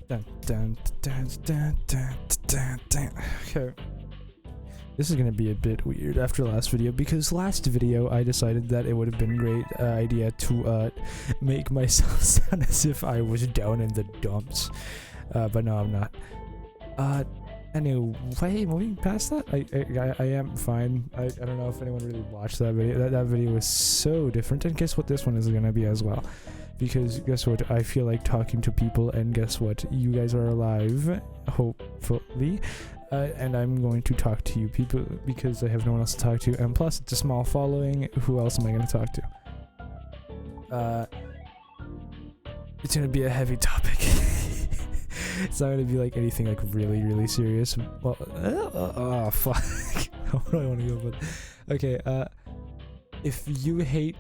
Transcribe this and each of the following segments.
Dun, dun, dun, dun, dun, dun, dun. Okay. This is gonna be a bit weird after last video, because last video I decided that it would have been a great idea to make myself sound as if I was down in the dumps. But no, I'm not. Anyway, moving past that, I am fine. I don't know if anyone really watched that video. That video was so different, and guess what this one is gonna be as well. Because guess what, I feel like talking to people, and guess what, you guys are alive, hopefully, and I'm going to talk to you people because I have no one else to talk to, and plus it's a small following. Who else am I going to talk to? It's going to be a heavy topic. It's not going to be like anything like really serious. Well, oh fuck. What do I want to go with? Okay, if you hate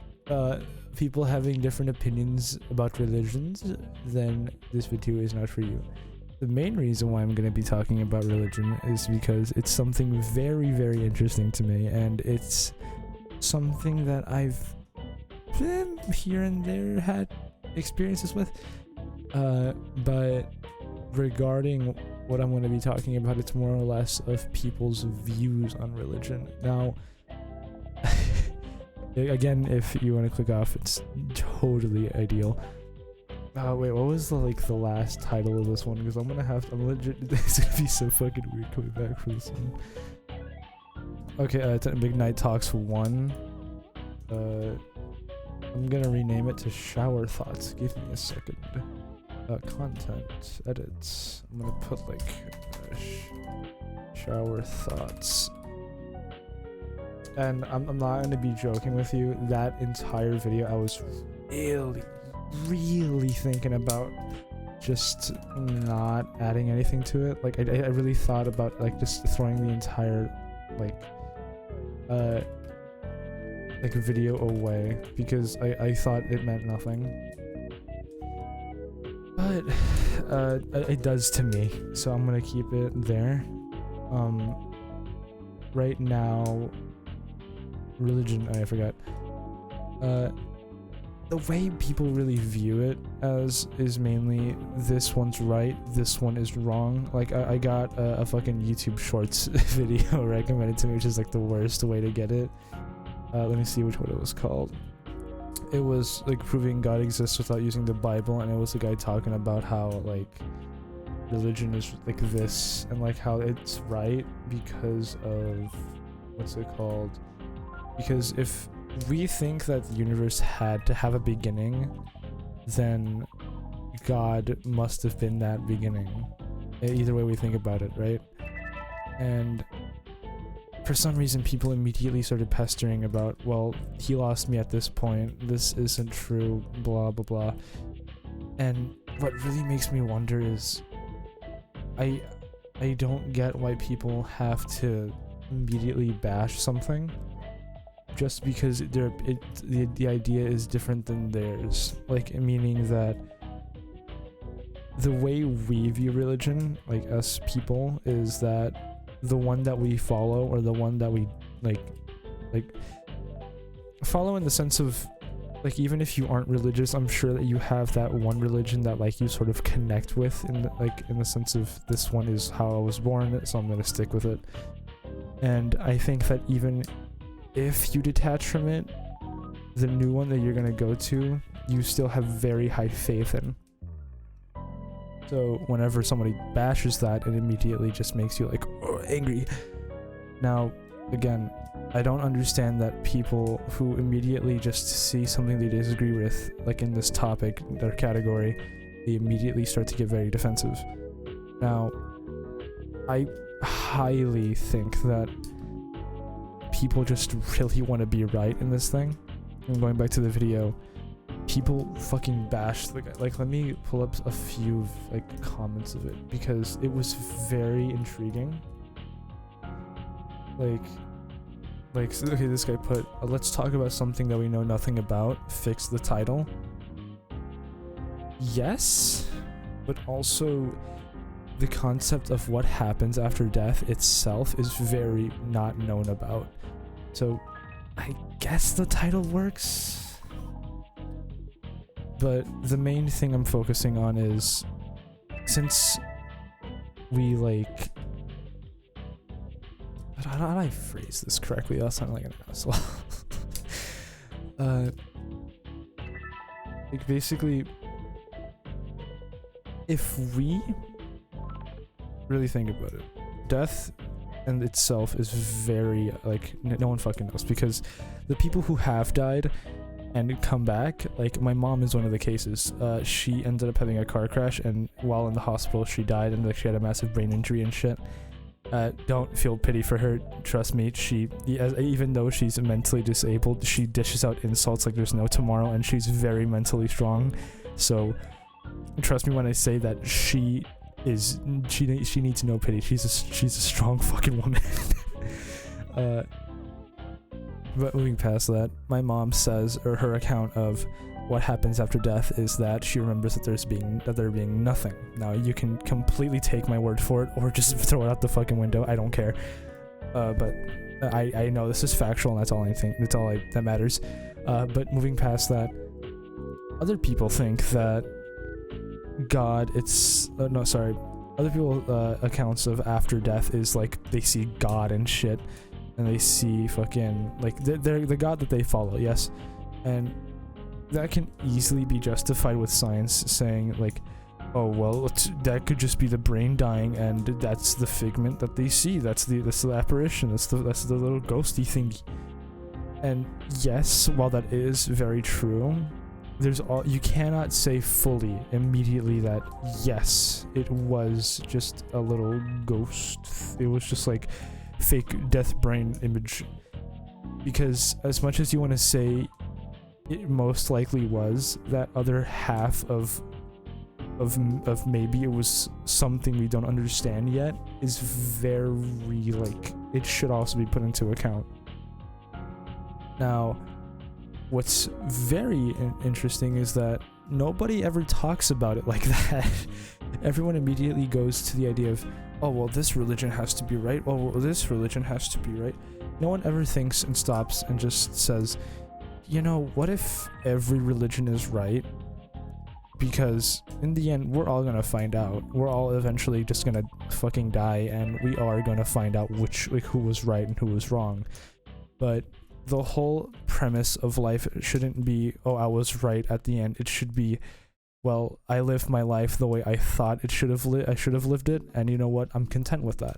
people having different opinions about religions, then this video is not for you. The main reason why I'm going to be talking about religion is because it's something very interesting to me, and it's something that I've been here and there had experiences with, but regarding what I'm going to be talking about, it's more or less of people's views on religion. Now, again, if you want to click off, it's totally ideal. Wait, what was the last title of this one? Because I'm legit, it's gonna be so fucking weird coming back for this one. Okay, it's Big Night Talks 1. I'm gonna rename it to Shower Thoughts. Give me a second. Content, edits. I'm gonna put Shower Thoughts. And I'm not gonna be joking with you. That entire video, I was really thinking about just not adding anything to it. Like I really thought about just throwing the entire video away because I thought it meant nothing. But it does to me, so I'm gonna keep it there. Right now, religion, I forgot. The way people really view it as is mainly this one's right, this one is wrong. Like I got a fucking YouTube Shorts video recommended to me, which is the worst way to get it. Let me see which one it was called. It was proving God exists without using the Bible, and it was a guy talking about how religion is this, and how it's right because of what's it called? Because if we think that the universe had to have a beginning, then God must have been that beginning. Either way we think about it, right? And for some reason people immediately started pestering about, well, he lost me at this point, this isn't true, blah blah blah. And what really makes me wonder is I don't get why people have to immediately bash something just because the idea is different than theirs. Meaning that the way we view religion, us people, is that the one that we follow, or the one that we follow in the sense of even if you aren't religious, I'm sure that you have that one religion that you sort of connect with in the sense of, this one is how I was born, so I'm gonna stick with it. And I think that even if you detach from it, the new one that you're gonna go to, you still have very high faith in. So whenever somebody bashes that, it immediately just makes you angry. Now, again, I don't understand that people who immediately just see something they disagree with, in this topic, their category, they immediately start to get very defensive. Now, I highly think that people just really want to be right in this thing. I'm going back to the video. People fucking bashed the guy. Let me pull up a few comments of it because it was very intriguing. Okay, this guy put, let's talk about something that we know nothing about. Fix the title. Yes, but also the concept of what happens after death itself is very not known about. So I guess the title works. But the main thing I'm focusing on is since we like, how do I phrase this correctly? I'll sound like an asshole. Like basically, if we really think about it, death in itself is very like no one fucking knows, because the people who have died and come back, like my mom is one of the cases. She ended up having a car crash, and while in the hospital she died, and like she had a massive brain injury and shit. Don't feel pity for her, trust me. She, even though she's mentally disabled, she dishes out insults like there's no tomorrow, and she's very mentally strong. So trust me when I say that she needs no pity. She's a strong fucking woman. But moving past that, my mom says, or her account of what happens after death is that she remembers that there being nothing. Now you can completely take my word for it or just throw it out the fucking window. I don't care. But I know this is factual, and that's all that matters. But moving past that, other people think that God, other people accounts of after death is like they see God and shit, and they see fucking like they're the God that they follow, yes, and that can easily be justified with science saying like, oh well, that could just be the brain dying, and that's the figment that they see. That's the apparition. That's the little ghosty thingy. And yes, while that is very true, you cannot say fully immediately that yes, it was just a little ghost. It was just like fake death brain image, because as much as you want to say it most likely was, that other half of maybe it was something we don't understand yet is very like, it should also be put into account. Now, what's very interesting is that nobody ever talks about it like that. Everyone immediately goes to the idea of, oh well, this religion has to be right. Oh well, this religion has to be right. No one ever thinks and stops and just says, you know, what if every religion is right? Because in the end, we're all gonna find out. We're all eventually just gonna fucking die, and we are gonna find out who was right and who was wrong. But the whole premise of life shouldn't be, oh, I was right at the end. It should be, well, I lived my life the way I thought I should have lived it, and you know what? I'm content with that.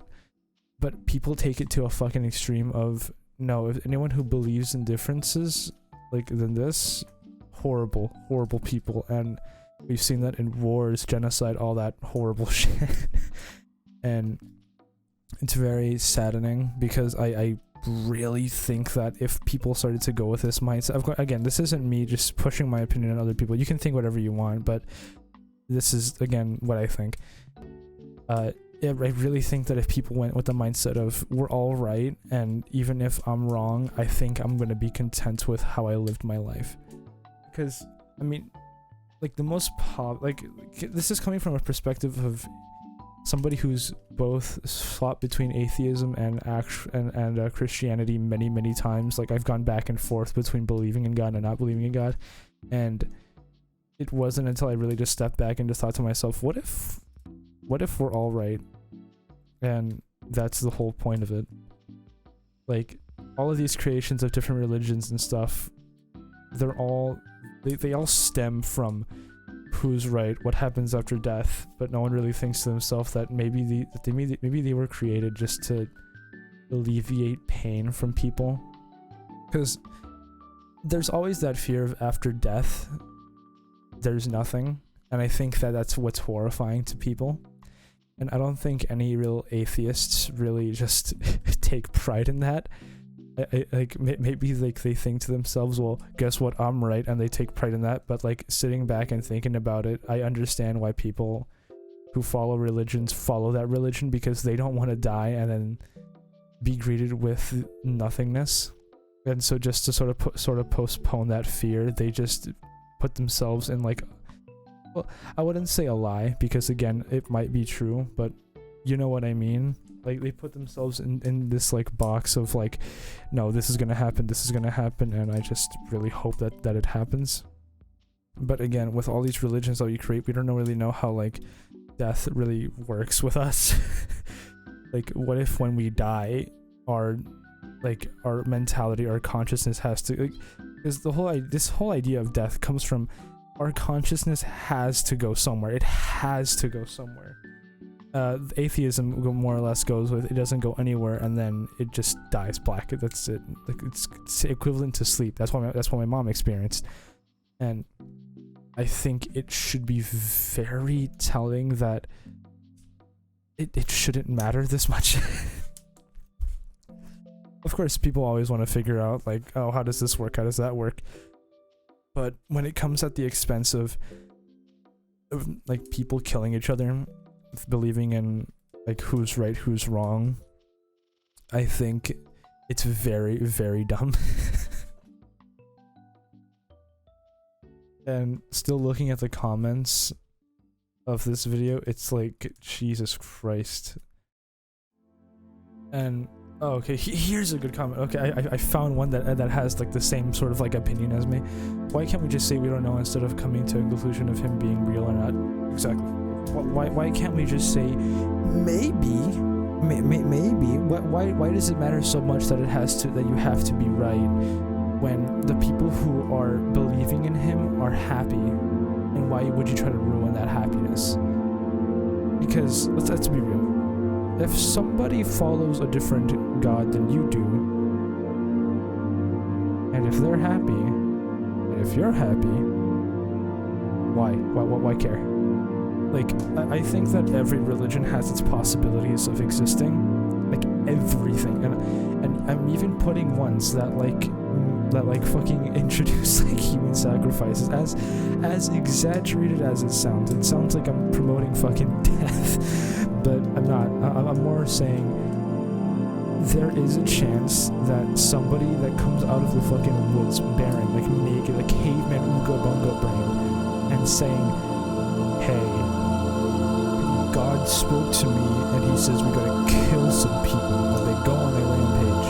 But people take it to a fucking extreme of, no, if anyone who believes in differences like than this, horrible people, and we've seen that in wars, genocide, all that horrible shit. And it's very saddening, because I really think that if people started to go with this mindset, again, this isn't me just pushing my opinion on other people. You can think whatever you want, but this is, again, what I think. I really think that if people went with the mindset of, we're all right, and even if I'm wrong, I think I'm going to be content with how I lived my life. Because, I mean, like, the most this is coming from a perspective of somebody who's both fought between atheism and Christianity many times. Like, I've gone back and forth between believing in God and not believing in God, and it wasn't until I really just stepped back and just thought to myself, what if we're all right? And that's the whole point of it. Like, all of these creations of different religions and stuff, they all stem from who's right, what happens after death, but no one really thinks to themselves that maybe they were created just to alleviate pain from people. Because there's always that fear of after death there's nothing, and I think that that's what's horrifying to people. And I don't think any real atheists really just take pride in that. Maybe like they think to themselves, well, guess what, I'm right, and they take pride in that. But like, sitting back and thinking about it, I understand why people who follow religions follow that religion, because they don't want to die and then be greeted with nothingness. And so just to sort of postpone that fear, they just put themselves in, like, well, I wouldn't say a lie, because again, it might be true, but you know what I mean. Like, they put themselves in this like box of like, no, this is gonna happen, and I just really hope that it happens. But again, with all these religions that we create, we don't really know how like death really works with us. Like, what if when we die, our mentality, our consciousness has to, like, because this whole idea of death comes from our consciousness has to go somewhere. It has to go somewhere. Atheism more or less goes with it doesn't go anywhere and then it just dies black. That's it. Like, it's equivalent to sleep. That's what my mom experienced, and I think it should be very telling that it shouldn't matter this much. Of course, people always want to figure out, like, oh, how does this work? How does that work? But when it comes at the expense of like people killing each other, believing in like who's right, who's wrong, I think it's very, very dumb. And still looking at the comments of this video, it's like, Jesus Christ. And oh, okay, here's a good comment. Okay, I found one that has like the same sort of like opinion as me. Why can't we just say we don't know instead of coming to a conclusion of him being real or not? Exactly. Why can't we just say maybe? Maybe. Why does it matter so much that you have to be right when the people who are believing in him are happy? And why would you try to ruin that happiness? Because let's be real. If somebody follows a different god than you do, and if they're happy, and if you're happy, why care? Like, I think that every religion has its possibilities of existing, like everything, and I'm even putting ones that fucking introduce like human sacrifices. As exaggerated as it sounds like I'm promoting fucking death, but I'm not. I'm more saying there is a chance that somebody that comes out of the fucking woods barren, like naked, like caveman Ooga Bunga brain, and saying, hey, God spoke to me and he says we gotta kill some people, and they go on their rampage.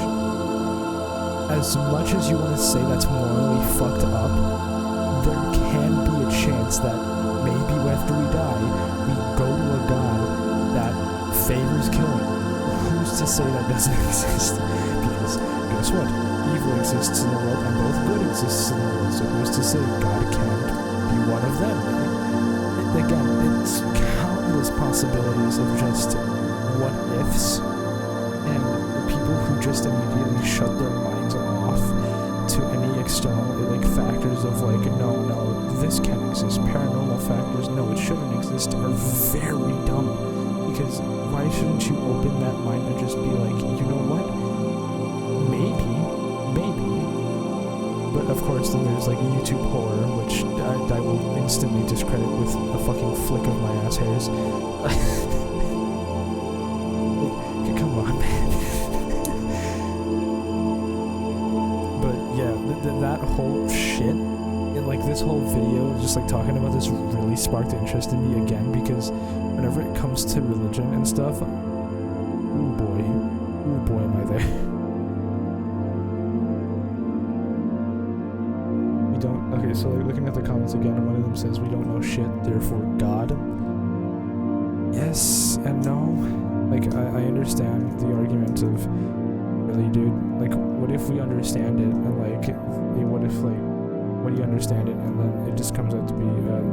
As much as you want to say that's morally fucked up, there can be a chance that maybe after we die, we go to a god that favors killing. Who's to say that doesn't exist? Because guess what? Evil exists in the world and both good exists in the world. So who's to say God can't be one of them? Again, it's countless possibilities of just what ifs, and the people who just immediately shut their minds off to any external like factors of like, no, this can't exist, paranormal factors, no, it shouldn't exist, are very dumb. Because why shouldn't you open that mind and just be like, you know what, maybe, but of course then there's like YouTube horror, which I will instantly discredit with a fucking flick of my ass hairs. Like, come on, man. But yeah, that whole shit, and like this whole video, just like talking about this really sparked interest in me again, because whenever it comes to religion and stuff, oh boy am I there. We don't, okay, so like looking at the comments again, one of them says we don't know shit, therefore God. Yes and no. Like, I understand the argument of, really, dude, like, what if we understand it, and like, what if, like, what do you understand it, and then it just comes out to be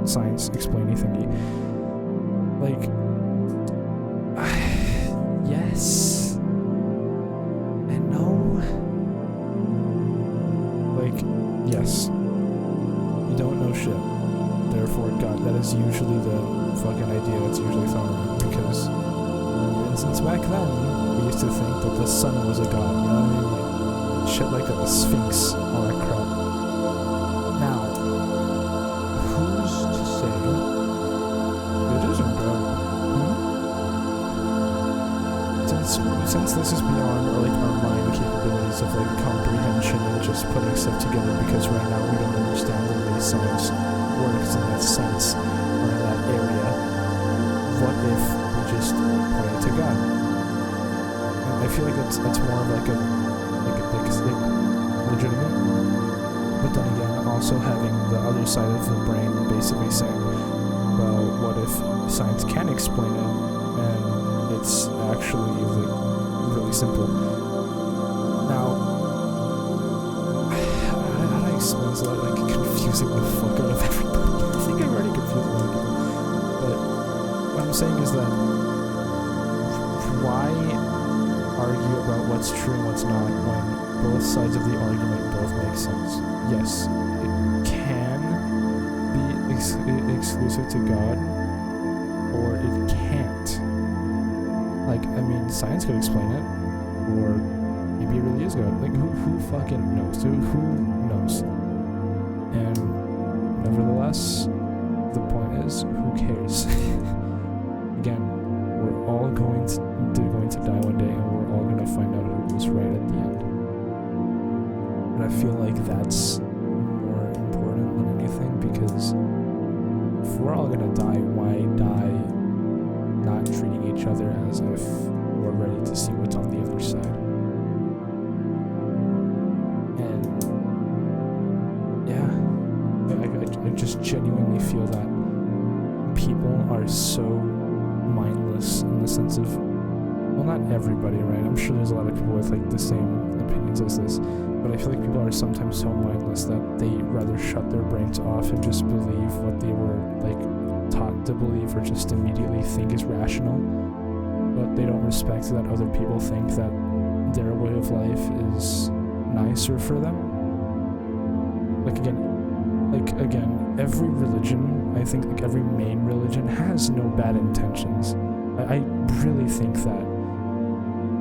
science explaining thingy. Like, yes and no. Like, yes, you don't know shit, therefore God. That is usually the fucking idea that's usually thrown around, because since back then we used to think that the sun was a god, you know what I mean? Like, shit like that, the Sphinx, all that crap. Now, who's to say it isn't God? Since this is beyond our mind capabilities of like comprehension and just putting stuff together, because right now we don't understand the way science works in that sense or in that area, what if we just point to God? And I feel like that's more of like legitimate. But then again, also having the other side of the brain basically saying, well, what if science can explain it and it's actually like really simple? Now, how do I explain this without like confusing the fuck out of everybody? I think I've already confused a lot of people. But what I'm saying is that why argue about what's true and what's not when both sides of the argument both make sense? Yes, it can be exclusive to God, or it can't. Like, I mean, science could explain it, or maybe it really is God. Like, who fucking knows? Who knows? And nevertheless, the point is, who cares? Again, we're all going to die one day, and we're all going to find out who was right at the end. And I feel like that's more important than anything, because if we're all going to die, why die not treating each other as if we're ready to see what's on the other side? And yeah, I just genuinely feel that people are so mindless in the sense of, well, not everybody, right? I'm sure there's a lot of people with like the same opinions as this, but I feel like people are sometimes so mindless that they rather shut their brains off and just believe what they were like taught to believe, or just immediately think is rational, but they don't respect that other people think that their way of life is nicer for them. Like again, every religion, I think like every main religion has no bad intentions. I really think that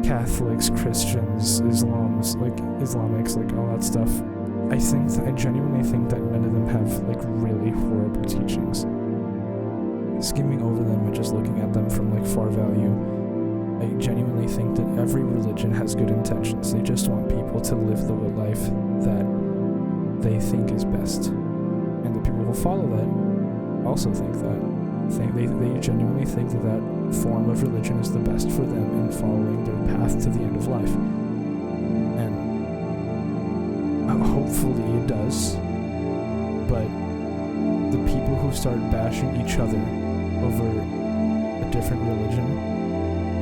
Catholics, Christians, Islamics, like all that stuff, I genuinely think that none of them have like really horrible teachings. Skimming over them and just looking at them from like far value, I genuinely think that every religion has good intentions. They just want people to live the life that they think is best. And the people who follow that also think that. They genuinely think that form of religion is the best for them in following their path to the end of life. And hopefully it does. But the people who start bashing each other over a different religion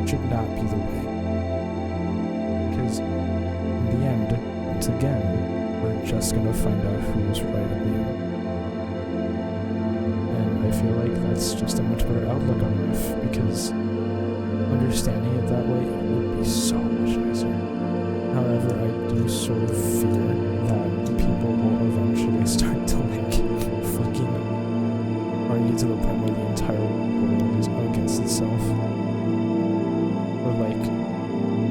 should not be the way. Because in the end, once again, we're just going to find out who's right at the end. I feel like that's just a much better outlook on life, because understanding it that way would be so much nicer. However, I do sort of fear that people will eventually start to like fucking argue to the point where the entire world is against itself. Or like,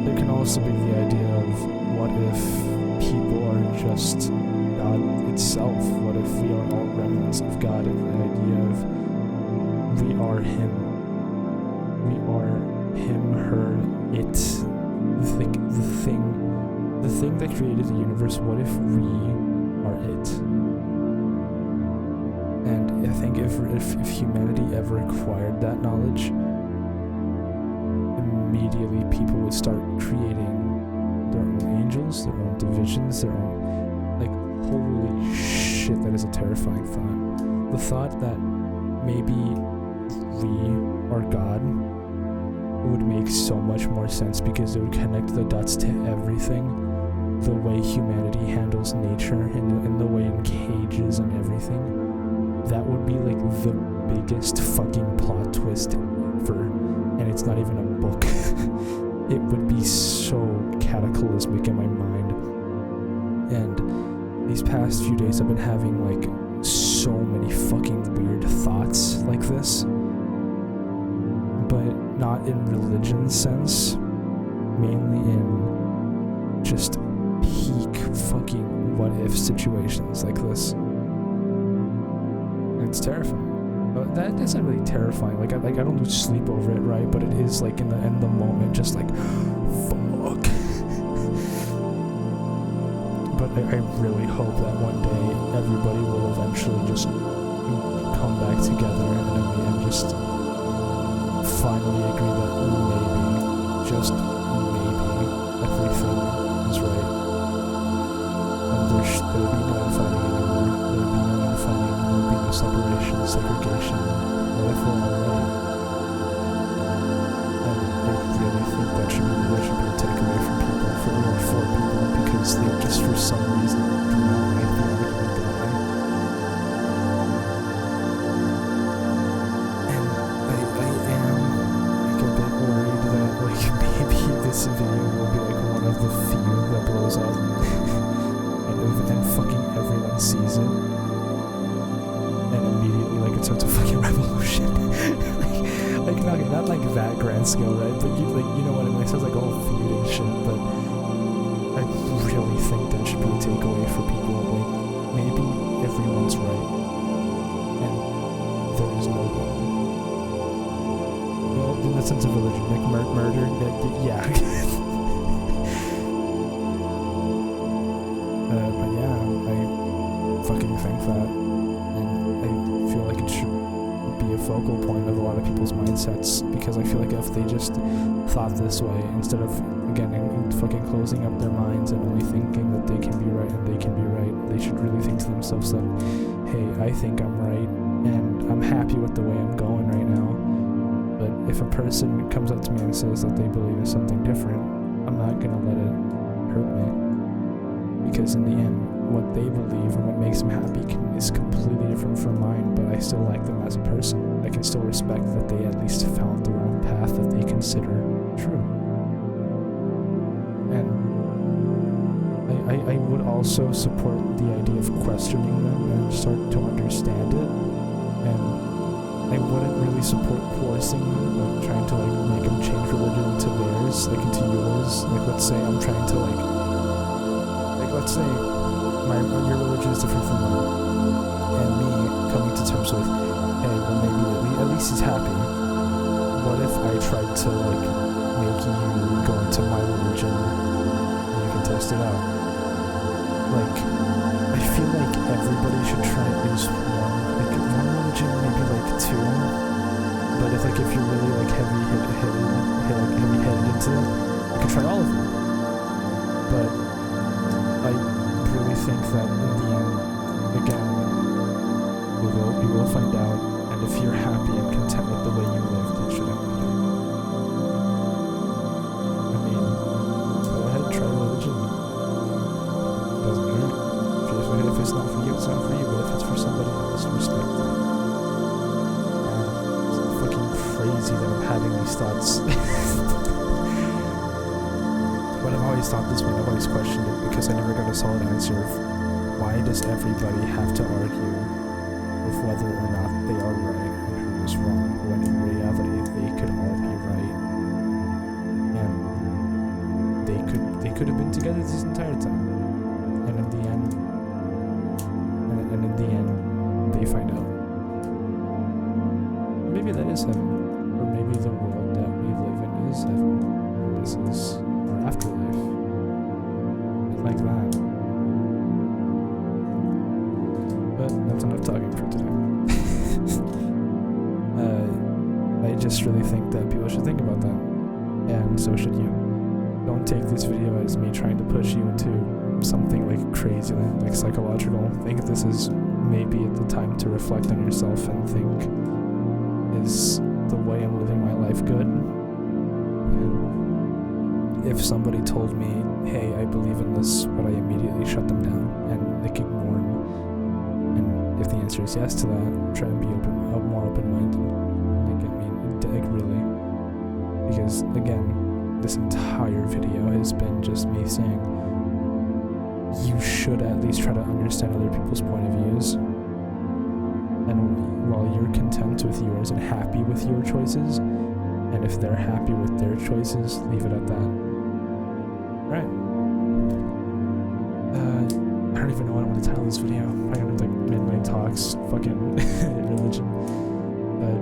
there can also be the idea of what if people are just God itself? What if we are all remnants of God, and the idea of we are Him, her, it, the thing that created the universe. What if we are it? And I think if humanity ever acquired that knowledge, immediately people would start creating their own angels, their own divisions, their own, like, holy shit, that is a terrifying thought. The thought that maybe we are God would make so much more sense, because it would connect the dots to everything. The way humanity handles nature, and the way it encages and everything. That would be like the biggest fucking plot twist ever. And it's not even a book. It would be so cataclysmic in my mind. And these past few days I've been having like so many fucking weird thoughts like this. But not in religion sense, mainly in just peak fucking what if situations like this. And it's terrifying. But that isn't really terrifying. Like I don't lose sleep over it, right? But it is like in the moment, just like fuck. But I really hope that one day everybody will eventually just come back together and just finally agree that maybe, just maybe, everything is right. And there'll be no infighting anymore. There'll be no infighting, there'll be no separation, segregation, what if we're all right? And I really think that should be a takeaway from people, for people, because they just for some reason do not like the argument that way. And I am like a bit worried that like maybe this video will be like one of the few that blows up and fucking everyone sees it. And immediately like it starts a fucking revolution. like not like that grand scale, right? But you know what I mean? It sounds like all feud and shit, but I really think that should be a takeaway for people. Like, maybe everyone's right, and there is no wrong. Well, in the sense of religion, like murder, yeah. But yeah, I fucking think that, and I feel like it should be a focal point of a lot of people's mindsets, because I feel like if they just thought this way, instead of, again, fucking closing up their minds and only thinking that they can be right and they can be right, they should really think to themselves that, hey, I think I'm right, and I'm happy with the way I'm going right now, but if a person comes up to me and says that they believe in something different, I'm not gonna let it hurt me, because in the end, what they believe and what makes them happy is completely different from mine, but I still like them as a person. I can still respect that they at least found their own path that they consider true. And I would also support the idea of questioning them and start to understand it. And I wouldn't really support forcing them, like trying to like make them change religion into theirs, like into yours. Like let's say I'm trying to like let's say your religion is different from mine, and me coming to terms with, hey, well maybe at least he's happy. What if I tried to like make you go into my religion and you can test it out? Like, I feel like everybody should try at least one religion, maybe like two. But if you're really like heavy-headed into it, you can try all of them. But I really think that in the end, again, you will find out, and if you're happy and content with the way you live, then should have it. I mean, go ahead, try religion. Doesn't hurt. If it's not for you, it's not for you, but if it's for somebody else, respect it. It's fucking crazy that I'm having these thoughts. But I've always thought this way, I've always questioned it, because I never got a solid answer of why does everybody have to argue with whether or not they are right and who is wrong, when in reality they could all be right, and they could have been together this entire time, and in the end they find out. Maybe that is heaven, or maybe the world that we live in is heaven, and this is our afterlife, like that. But that's enough talking for today. I just really think that people should think about that, and so should you. Don't take this video as me trying to push you into something like crazy, like psychological. Think this is maybe at the time to reflect on yourself and think, is the way I'm living my life good? And if somebody told me, hey, I believe in this, would I immediately shut them down and like ignore them? And if the answer is yes to that, try and be more open-minded. Like really, because again, this entire video has been just me saying you should at least try to understand other people's point of views, and while you're content with yours and happy with your choices, and if they're happy with their choices, leave it at that. Right. I don't even know what I want to title this video. I'm gonna like midnight talks, fucking religion, but